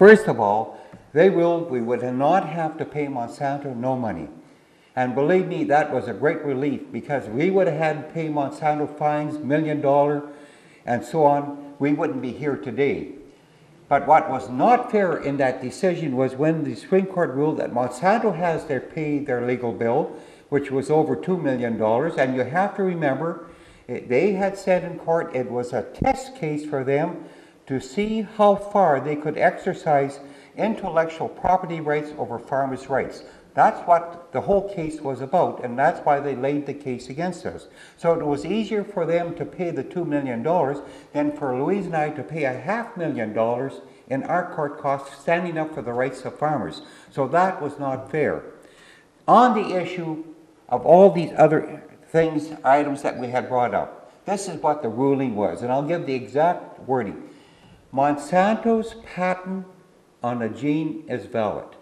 First of all, we would not have to pay Monsanto no money. And believe me, that was a great relief, because we would have had to pay Monsanto fines, $1 million, and so on. We wouldn't be here today. But what was not fair in that decision was when the Supreme Court ruled that Monsanto has to pay their legal bill, which was over $2 million. And you have to remember, they had said in court it was a test case for them to see how far they could exercise intellectual property rights over farmers' rights. That's what the whole case was about, and that's why they laid the case against us. So it was easier for them to pay the $2 million than for Louise and I to pay $500,000 in our court costs standing up for the rights of farmers. So that was not fair. On the issue of all these other items that we had brought up, this is what the ruling was, and I'll give the exact wording. Monsanto's patent on a gene is valid.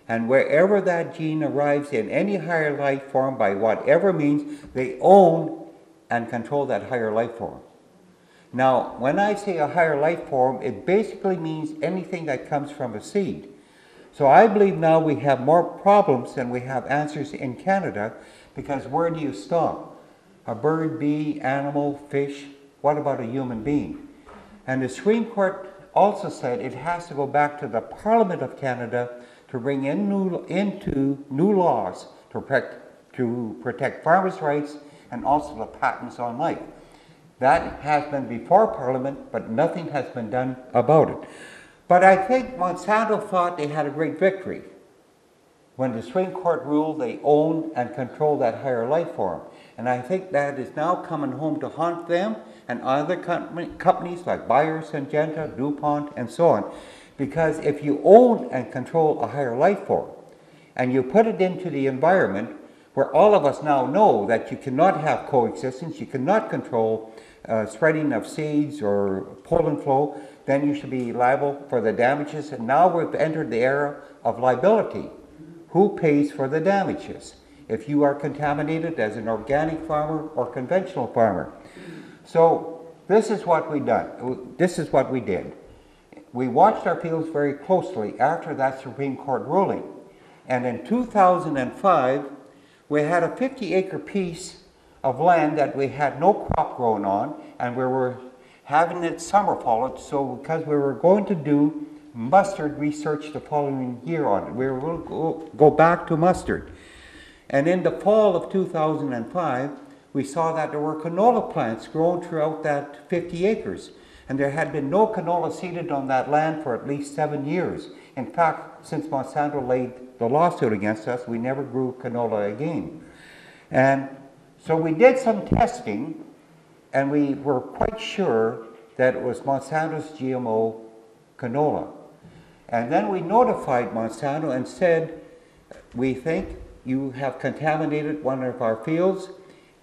And wherever that gene arrives in any higher life form, by whatever means, they own and control that higher life form. Now, when I say a higher life form, it basically means anything that comes from a seed. So I believe now we have more problems than we have answers in Canada, because where do you stop? A bird, bee, animal, fish, what about a human being? And the Supreme Court also said it has to go back to the Parliament of Canada to bring in new laws to protect farmers' rights and also the patents on life. That has been before Parliament, but nothing has been done about it. But I think Monsanto thought they had a great victory when the Supreme Court ruled they own and control that higher life form. And I think that is now coming home to haunt them and other companies like Bayer, Syngenta, DuPont, and so on. Because if you own and control a higher life form, and you put it into the environment, where all of us now know that you cannot have coexistence, you cannot control spreading of seeds or pollen flow, then you should be liable for the damages. And now we've entered the era of liability. Who pays for the damages if you are contaminated as an organic farmer or conventional farmer? So this is what we done. This is what we did. We watched our fields very closely after that Supreme Court ruling. And in 2005, we had a 50-acre piece of land that we had no crop grown on, and we were having it summer followed, so because we were going to do mustard research the following year on it. We were going to go back to mustard. And in the fall of 2005, we saw that there were canola plants grown throughout that 50 acres. And there had been no canola seeded on that land for at least 7 years. In fact, since Monsanto laid the lawsuit against us, we never grew canola again. And so we did some testing, and we were quite sure that it was Monsanto's GMO canola. And then we notified Monsanto and said, we think you have contaminated one of our fields,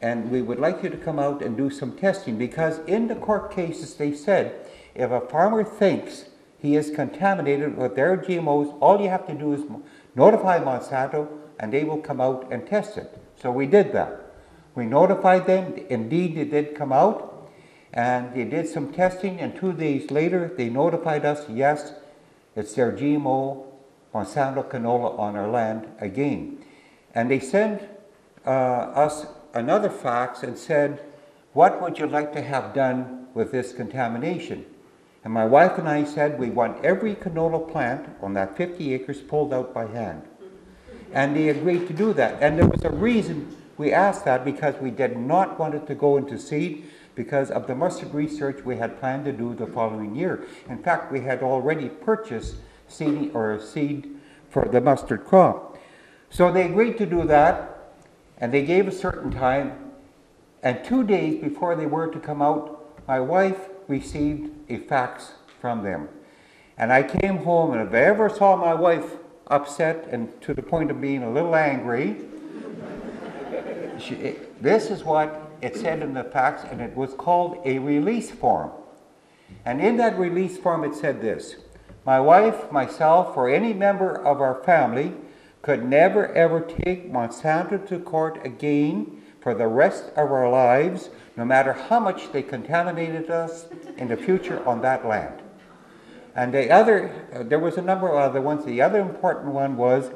and we would like you to come out and do some testing, because in the court cases they said if a farmer thinks he is contaminated with their GMOs, all you have to do is notify Monsanto and they will come out and test it. So we did that. We notified them. Indeed, they did come out and they did some testing, and 2 days later they notified us, yes, it's their GMO Monsanto canola on our land again. And they sent us another fax and said, what would you like to have done with this contamination? And my wife and I said, we want every canola plant on that 50 acres pulled out by hand. And they agreed to do that. And there was a reason we asked that, because we did not want it to go into seed because of the mustard research we had planned to do the following year. In fact, we had already purchased seed for the mustard crop. So they agreed to do that. And they gave a certain time, and 2 days before they were to come out, my wife received a fax from them. And I came home, and if I ever saw my wife upset and to the point of being a little angry, this is what it said in the fax, and it was called a release form. And in that release form it said this: my wife, myself, or any member of our family could never ever take Monsanto to court again for the rest of our lives, no matter how much they contaminated us in the future on that land. And the other, there was a number of other ones. The other important one was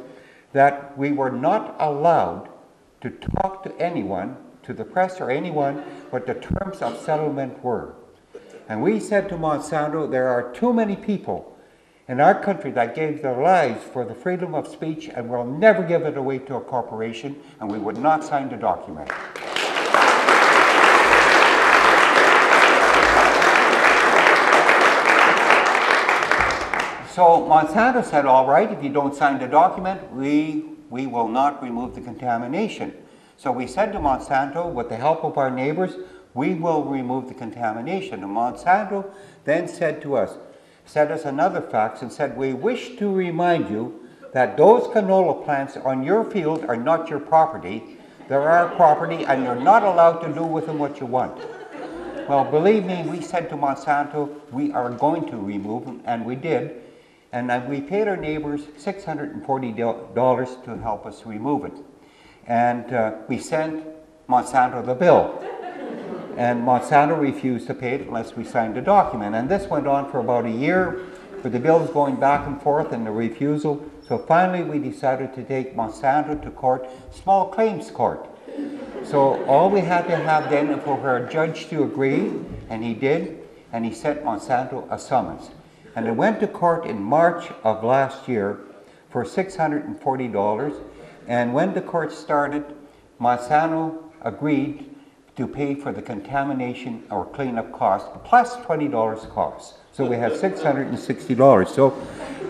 that we were not allowed to talk to anyone, to the press or anyone, what the terms of settlement were. And we said to Monsanto, there are too many people in our country that gave their lives for the freedom of speech, and we'll never give it away to a corporation, and we would not sign the document. So Monsanto said, all right, if you don't sign the document, we will not remove the contamination. So we said to Monsanto, with the help of our neighbors, we will remove the contamination. And Monsanto then said to us, sent us another fax and said, we wish to remind you that those canola plants on your field are not your property. They're our property, and you're not allowed to do with them what you want. Well, believe me, we said to Monsanto, we are going to remove them, and we did. And we paid our neighbors $640 to help us remove it. And we sent Monsanto the bill. And Monsanto refused to pay it unless we signed the document. And this went on for about a year, with the bills going back and forth and the refusal. So finally we decided to take Monsanto to court, small claims court. So all we had to have then was for a judge to agree, and he did, and he sent Monsanto a summons. And it went to court in March of last year for $640. And when the court started, Monsanto agreed to pay for the contamination or cleanup cost plus $20 costs. So we had $660. So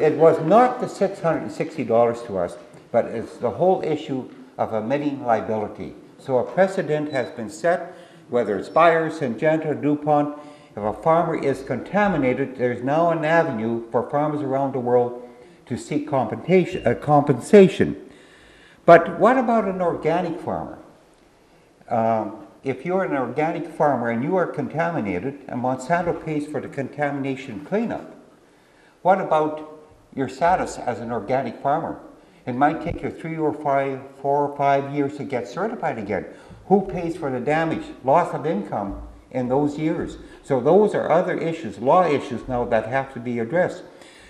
it was not the $660 to us, but it's the whole issue of omitting liability. So a precedent has been set, whether it's Bayer, Syngenta, DuPont. If a farmer is contaminated, there's now an avenue for farmers around the world to seek compensation. But what about an organic farmer? If you're an organic farmer and you are contaminated and Monsanto pays for the contamination cleanup, what about your status as an organic farmer? It might take you 4 or 5 years to get certified again. Who pays for the damage, loss of income in those years? So those are other issues, law issues now that have to be addressed.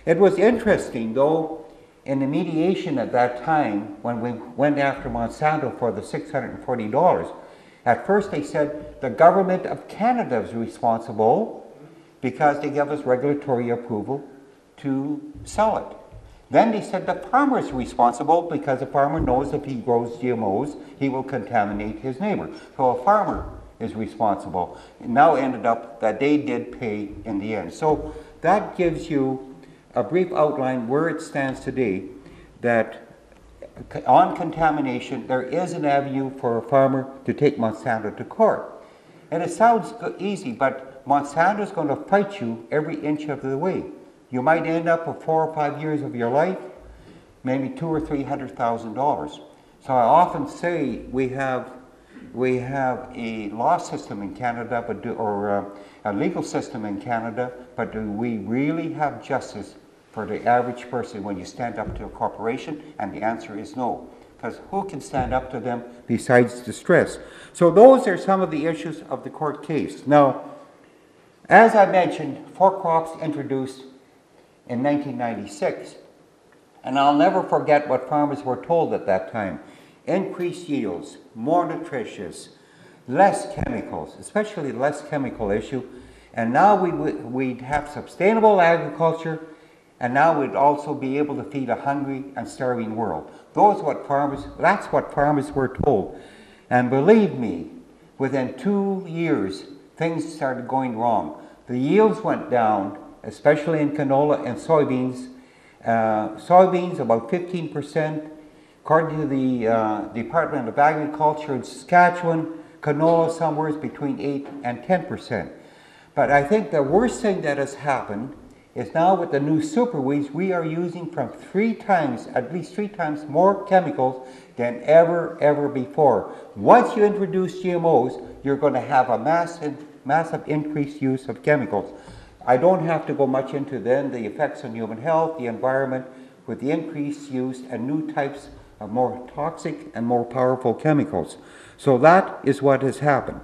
It was interesting though, in the mediation at that time, when we went after Monsanto for the $640, at first they said the government of Canada is responsible because they gave us regulatory approval to sell it. Then they said the farmer is responsible because the farmer knows if he grows GMOs, he will contaminate his neighbor. So a farmer is responsible. It now ended up that they did pay in the end. So that gives you a brief outline where it stands today, that on contamination, there is an avenue for a farmer to take Monsanto to court. And it sounds easy, but Monsanto is going to fight you every inch of the way. You might end up with 4 or 5 years of your life, maybe $200,000 or $300,000. So I often say we have a law system in Canada, or a legal system in Canada, but do we really have justice for the average person when you stand up to a corporation? And the answer is no, because who can stand up to them besides distress? So those are some of the issues of the court case. Now, as I mentioned, 4 crops introduced in 1996, and I'll never forget what farmers were told at that time. Increased yields, more nutritious, less chemicals, especially less chemical issue, and now we'd have sustainable agriculture, and now we'd also be able to feed a hungry and starving world. That's what farmers were told. And believe me, within 2 years, things started going wrong. The yields went down, especially in canola and soybeans. Soybeans about 15%, according to the Department of Agriculture in Saskatchewan. Canola somewhere between 8 and 10%. But I think the worst thing that has happened is now with the new super weeds, we are using from at least three times more chemicals than ever before. Once you introduce GMOs, you're going to have a massive increased use of chemicals. I don't have to go much into then the effects on human health, the environment, with the increased use and new types of more toxic and more powerful chemicals. So that is what has happened.